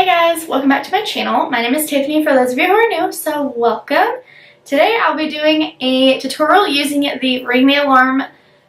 Hey guys, welcome back to my channel. My name is Tiffany for those of you who are new, so welcome. Today I'll be doing a tutorial using the Ring the Alarm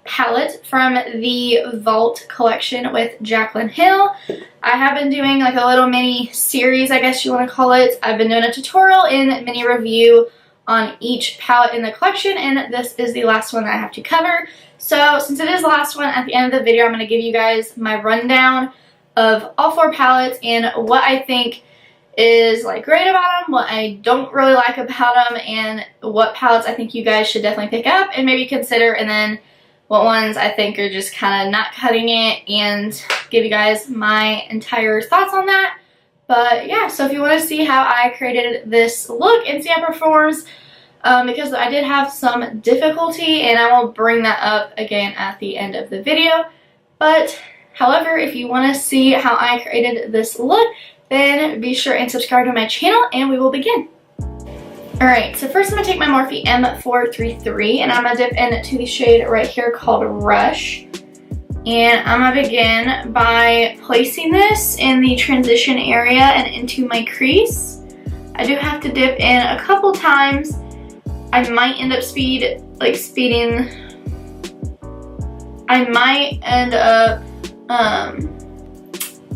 palette from the Vault collection with Jaclyn Hill. I have been doing like a little mini series, I guess you want to call it. I've been doing a tutorial and mini review on each palette in the collection, and this is the last one that I have to cover. So since it is the last one, at the end of the video I'm going to give you guys my rundown of all four palettes and what I think is like great about them, what I don't really like about them, and what palettes I think you guys should definitely pick up and maybe consider, and then what ones I think are just kind of not cutting it, and give you guys my entire thoughts on that. But yeah, so if you want to see how I created this look and see how it performs, because I did have some difficulty, and I will bring that up again at the end of the video. But however, if you want to see how I created this look, then be sure and subscribe to my channel and we will begin. Alright, so first I'm going to take my Morphe M433 and I'm going to dip into the shade right here called Rush. And I'm going to begin by placing this in the transition area and into my crease. I do have to dip in a couple times. I might end up speeding. I might end up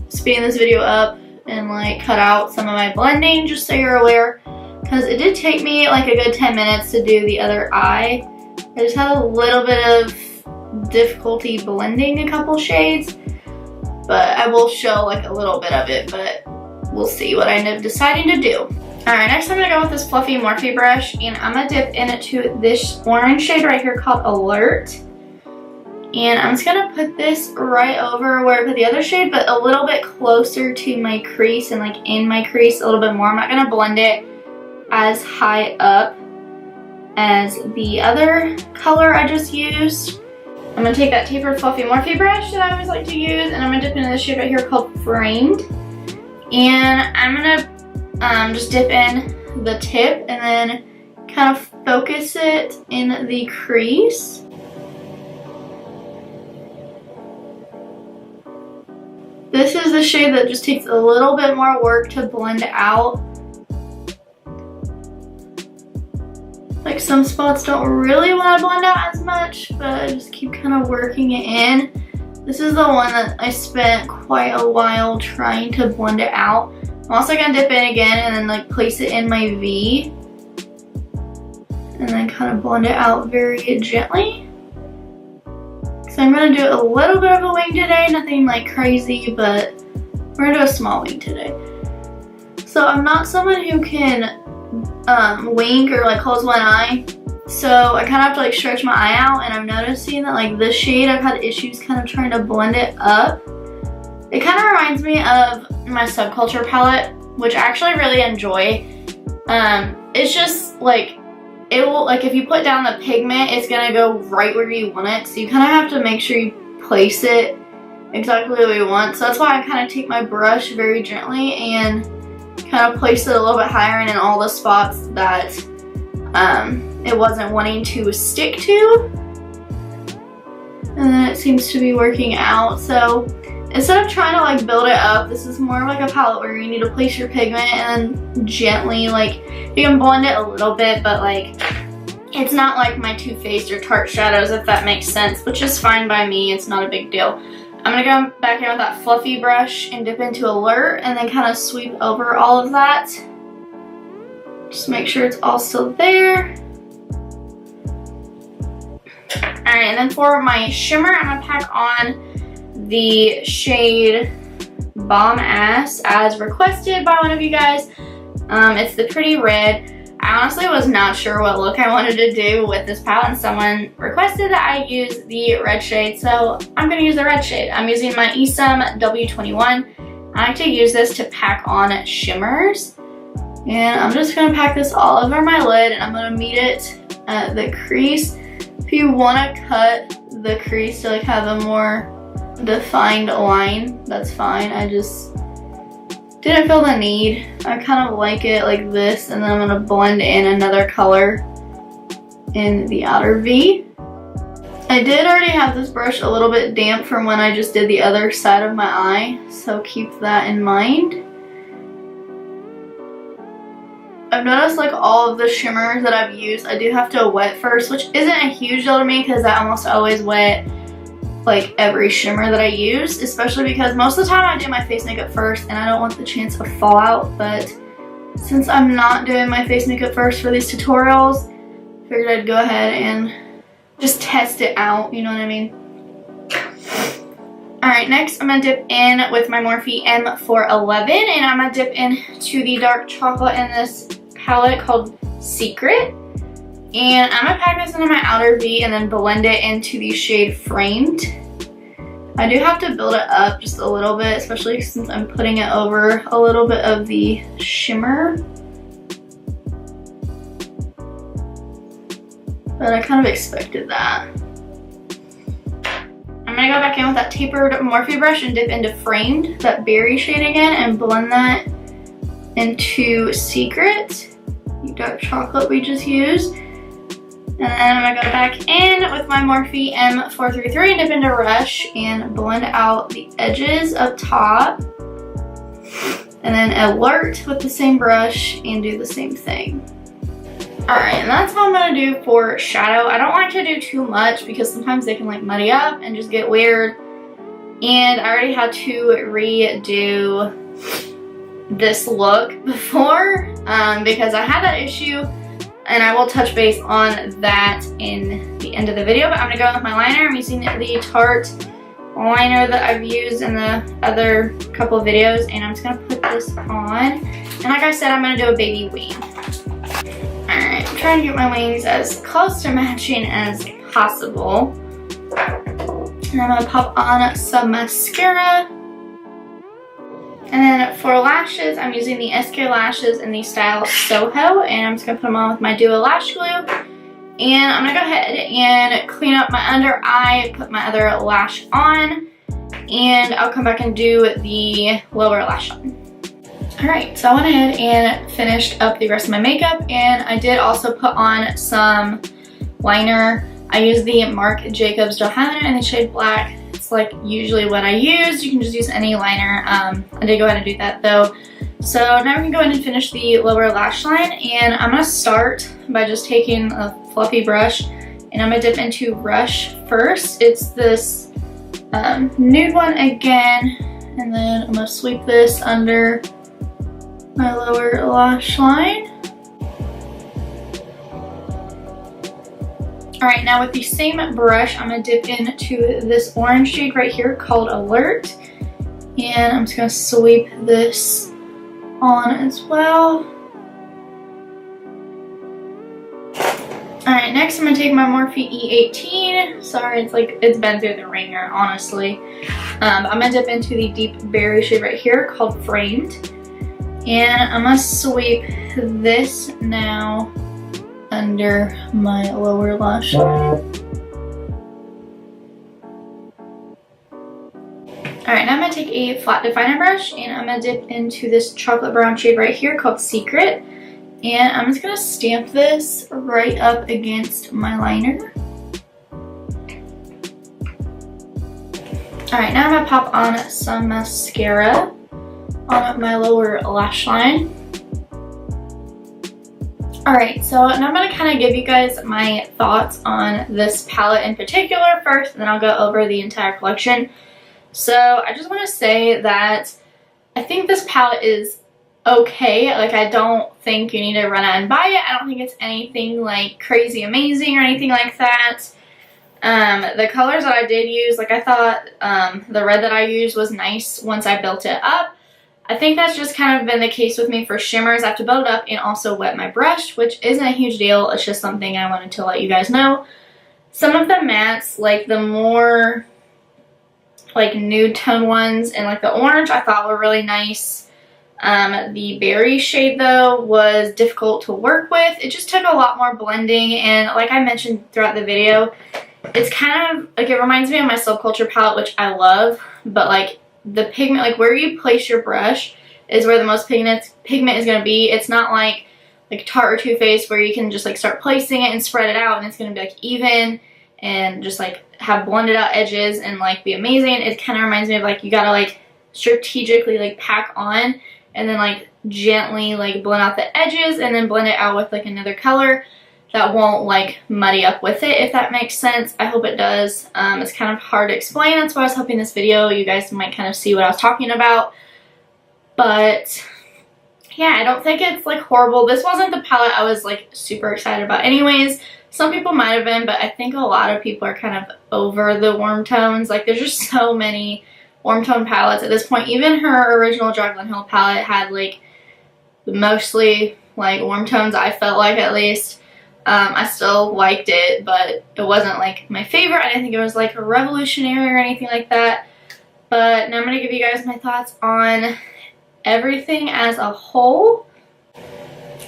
speeding this video up and like cut out some of my blending, just so you're aware, because it did take me like a good 10 minutes to do the other eye. I just had a little bit of difficulty blending a couple shades, but I will show like a little bit of it, but we'll see what I end up deciding to do. Alright, next I'm going to go with this fluffy Morphe brush, and I'm going to dip into this orange shade right here called Alert. And I'm just going to put this right over where I put the other shade, but a little bit closer to my crease and like in my crease a little bit more. I'm not going to blend it as high up as the other color I just used. I'm going to take that tapered fluffy Morphe brush that I always like to use, and I'm going to dip into this shade right here called Framed. And I'm going to just dip in the tip and then kind of focus it in the crease. This is the shade that just takes a little bit more work to blend out. Like some spots don't really want to blend out as much, but I just keep kind of working it in. This is the one that I spent quite a while trying to blend it out. I'm also going to dip in again and then like place it in my V. And then kind of blend it out very gently. So I'm going to do a little bit of a wing today, nothing like crazy, but we're going to do a small wing today. So I'm not someone who can wink or like close one eye, so I kind of have to like stretch my eye out, and I'm noticing that like this shade I've had issues kind of trying to blend it up. It kind of reminds me of my Subculture palette, which I actually really enjoy. It's just like, it will, like if you put down the pigment, it's gonna go right where you want it. So you kind of have to make sure you place it exactly where you want. So that's why I kind of take my brush very gently and kind of place it a little bit higher and in all the spots that it wasn't wanting to stick to. And then it seems to be working out. So instead of trying to like build it up, this is more like a palette where you need to place your pigment and then gently, like you can blend it a little bit, but like it's not like my Too Faced or Tarte shadows, if that makes sense, which is fine by me. It's not a big deal. I'm gonna go back in with that fluffy brush and dip into Alert and then kind of sweep over all of that. Just make sure it's all still there. Alright, and then for my shimmer, I'm gonna pack on the shade Bomb Ass as requested by one of you guys. It's the Pretty Red. I honestly was not sure what look I wanted to do with this palette, and someone requested that I use the red shade, so I'm going to use the red shade. I'm using my Esom W21. I like to use this to pack on shimmers, and I'm just going to pack this all over my lid, and I'm going to meet it at the crease. If you want to cut the crease to like have a more defined line, that's fine. I just didn't feel the need. I kind of like it like this, and then I'm going to blend in another color in the outer V. I did already have this brush a little bit damp from when I just did the other side of my eye, so keep that in mind. I've noticed like all of the shimmers that I've used, I do have to wet first, which isn't a huge deal to me because I almost always wet like every shimmer that I use, especially because most of the time I do my face makeup first and I don't want the chance of fallout. But since I'm not doing my face makeup first for these tutorials, I figured I'd go ahead and just test it out, you know what I mean? Alright, next I'm going to dip in with my Morphe M411, and I'm going to dip into the dark chocolate in this palette called Secret. And I'm going to pack this into my outer V and then blend it into the shade Framed. I do have to build it up just a little bit, especially since I'm putting it over a little bit of the shimmer. But I kind of expected that. I'm going to go back in with that tapered Morphe brush and dip into Framed, that berry shade again, and blend that into Secret, the dark chocolate we just used. And then I'm going to go back in with my Morphe M433 and dip into Rush and blend out the edges up top. And then Alert with the same brush and do the same thing. Alright, and that's what I'm going to do for shadow. I don't like to do too much because sometimes they can like muddy up and just get weird. And I already had to redo this look before because I had that issue. And I will touch base on that in the end of the video. But I'm going to go in with my liner. I'm using the Tarte liner that I've used in the other couple of videos. And I'm just going to put this on. And like I said, I'm going to do a baby wing. Alright, I'm trying to get my wings as close to matching as possible. And I'm going to pop on some mascara. And then for lashes, I'm using the SK Lashes in the style Soho, and I'm just going to put them on with my Duo Lash Glue. And I'm going to go ahead and clean up my under eye, put my other lash on, and I'll come back and do the lower lash on. Alright, so I went ahead and finished up the rest of my makeup, and I did also put on some liner. I used the Marc Jacobs Gel Highlighter in the shade Black. It's like usually what I use. You can just use any liner. I did go ahead and do that though. So now we can go ahead and finish the lower lash line, and I'm going to start by just taking a fluffy brush and I'm going to dip into Rush first. It's this nude one again, and then I'm going to sweep this under my lower lash line. Alright, now with the same brush, I'm going to dip into this orange shade right here called Alert. And I'm just going to sweep this on as well. Alright, next I'm going to take my Morphe E18. Sorry, it's been through the ringer, honestly. I'm going to dip into the deep berry shade right here called Framed. And I'm going to sweep this now under my lower lash line. Alright, now I'm going to take a flat definer brush and I'm going to dip into this chocolate brown shade right here called Secret. And I'm just going to stamp this right up against my liner. Alright, now I'm going to pop on some mascara on my lower lash line. Alright, so now I'm going to kind of give you guys my thoughts on this palette in particular first, and then I'll go over the entire collection. So I just want to say that I think this palette is okay. Like, I don't think you need to run out and buy it. I don't think it's anything like crazy amazing or anything like that. The colors that I did use, like I thought the red that I used was nice once I built it up. I think that's just kind of been the case with me for shimmers. I have to build it up and also wet my brush, which isn't a huge deal. It's just something I wanted to let you guys know. Some of the mattes, like the more like nude tone ones and like the orange, I thought were really nice. The berry shade though was difficult to work with. It just took a lot more blending, and like I mentioned throughout the video, it's kind of like, it reminds me of my Subculture palette, which I love, but like the pigment, like where you place your brush is where the most pigment is going to be. It's not like Tarte or Too Faced where you can just like start placing it and spread it out and it's going to be like even and just like have blended out edges and like be amazing. It kind of reminds me of like you gotta like strategically like pack on and then like gently like blend out the edges and then blend it out with like another color that won't like muddy up with it, if that makes sense. I hope it does. It's kind of hard to explain. That's why I was hoping this video you guys might kind of see what I was talking about. But yeah, I don't think it's like horrible. This wasn't the palette I was like super excited about anyways. Some people might have been, but I think a lot of people are kind of over the warm tones. Like there's just so many warm tone palettes at this point. Even her original Jaclyn Hill palette had like mostly like warm tones, I felt like, at least. I still liked it, but it wasn't like my favorite. I didn't think it was like a revolutionary or anything like that. But now I'm going to give you guys my thoughts on everything as a whole.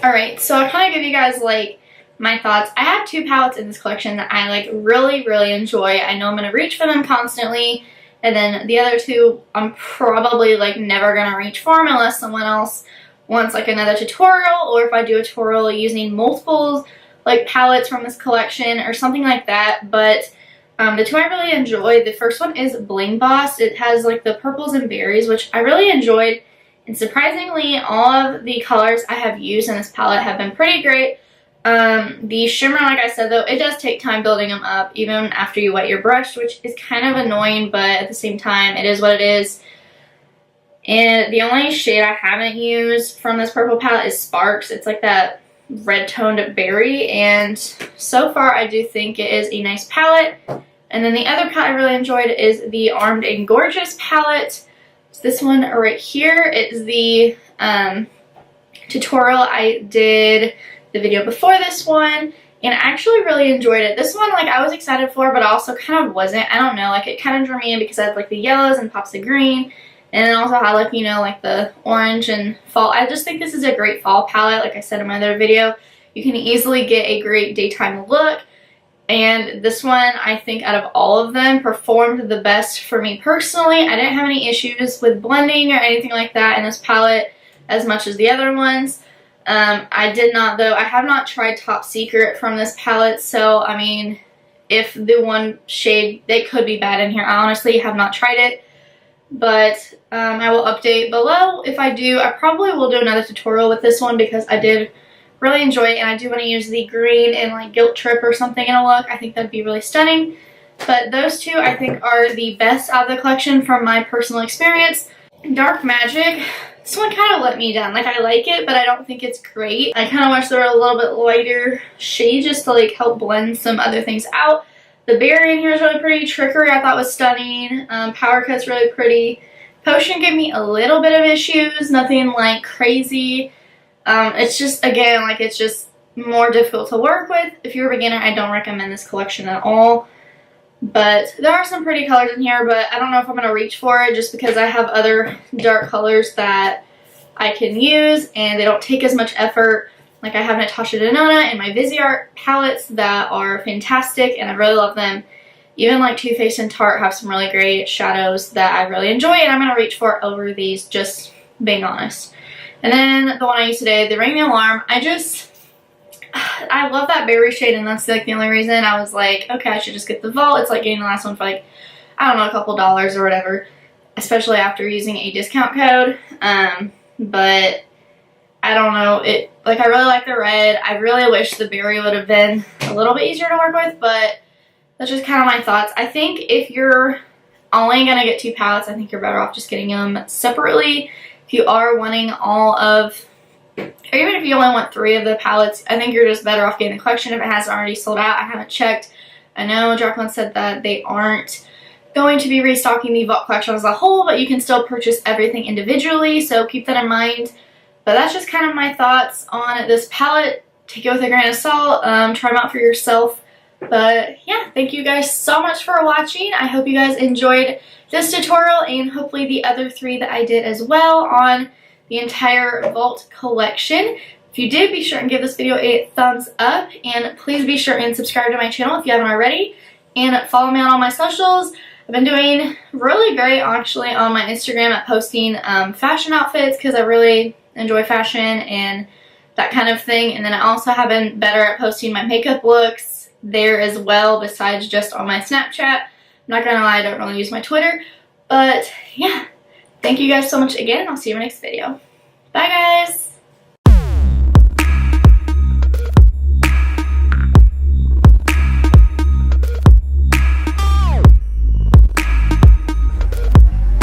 Alright, so I'll kind of give you guys like my thoughts. I have two palettes in this collection that I like really enjoy. I know I'm going to reach for them constantly, and then the other two I'm probably like never going to reach for them unless someone else wants like another tutorial, or if I do a tutorial using multiples like palettes from this collection or something like that. But the two I really enjoy, the first one is Bling Boss. It has like the purples and berries, which I really enjoyed, and surprisingly all of the colors I have used in this palette have been pretty great. The shimmer, like I said though, it does take time building them up even after you wet your brush, which is kind of annoying, but at the same time it is what it is. And the only shade I haven't used from this purple palette is Sparks. It's like that red toned berry, and so far I do think it is a nice palette. And then the other palette I really enjoyed is the Armed and Gorgeous palette. It's this one right here. It is the tutorial I did the video before this one, and I actually really enjoyed it. This one, like, I was excited for, but also kind of wasn't. I don't know, like, it kind of drew me in because I had like the yellows and pops of green, and then also had like, you know, like the orange and fall. I just think this is a great fall palette. Like I said in my other video, you can easily get a great daytime look. And this one, I think out of all of them, performed the best for me personally. I didn't have any issues with blending or anything like that in this palette as much as the other ones. I did not, though. I have not tried Top Secret from this palette, so I mean, if the one shade, they could be bad in here. I honestly have not tried it. But I will update below. If I do, I probably will do another tutorial with this one because I did really enjoy it, and I do want to use the green and like Guilt Trip or something in a look. I think that'd be really stunning. But those two I think are the best out of the collection from my personal experience. Dark Magic, this one kind of let me down. Like, I like it, but I don't think it's great. I kind of wish there were a little bit lighter shade just to like help blend some other things out. The berry in here is really pretty. Trickery I thought was stunning. Power Cut's really pretty. Potion gave me a little bit of issues. Nothing like crazy. It's just, again, like, it's just more difficult to work with. If you're a beginner, I don't recommend this collection at all. But there are some pretty colors in here, but I don't know if I'm going to reach for it just because I have other dark colors that I can use and they don't take as much effort. Like, I have Natasha Denona and my Viseart palettes that are fantastic, and I really love them. Even like Too Faced and Tarte have some really great shadows that I really enjoy, and I'm going to reach for over these, just being honest. And then the one I used today, the Ring the Alarm, I love that berry shade, and that's like the only reason I was like, okay, I should just get the Vault. It's like getting the last one for like, I don't know, a couple dollars or whatever, especially after using a discount code. But I don't know, like, I really like the red. I really wish the berry would have been a little bit easier to work with, but that's just kind of my thoughts. I think if you're only going to get two palettes, I think you're better off just getting them separately. If you are wanting all of, or even if you only want 3 of the palettes, I think you're just better off getting the collection if it hasn't already sold out. I haven't checked. I know Jaclyn said that they aren't going to be restocking the Vault collection as a whole, but you can still purchase everything individually, so keep that in mind. But that's just kind of my thoughts on this palette. Take it with a grain of salt. Try them out for yourself. But yeah, thank you guys so much for watching. I hope you guys enjoyed this tutorial and hopefully the other 3 that I did as well on the entire Vault collection. If you did, be sure and give this video a thumbs up, and please be sure and subscribe to my channel if you haven't already, and follow me on all my socials. I've been doing really great actually on my Instagram at posting fashion outfits because I really enjoy fashion and that kind of thing, and then I also have been better at posting my makeup looks there as well besides just on my Snapchat. I'm not gonna lie, I don't really use my Twitter, but yeah. thank you guys so much again. I'll see you in my next video. Bye guys!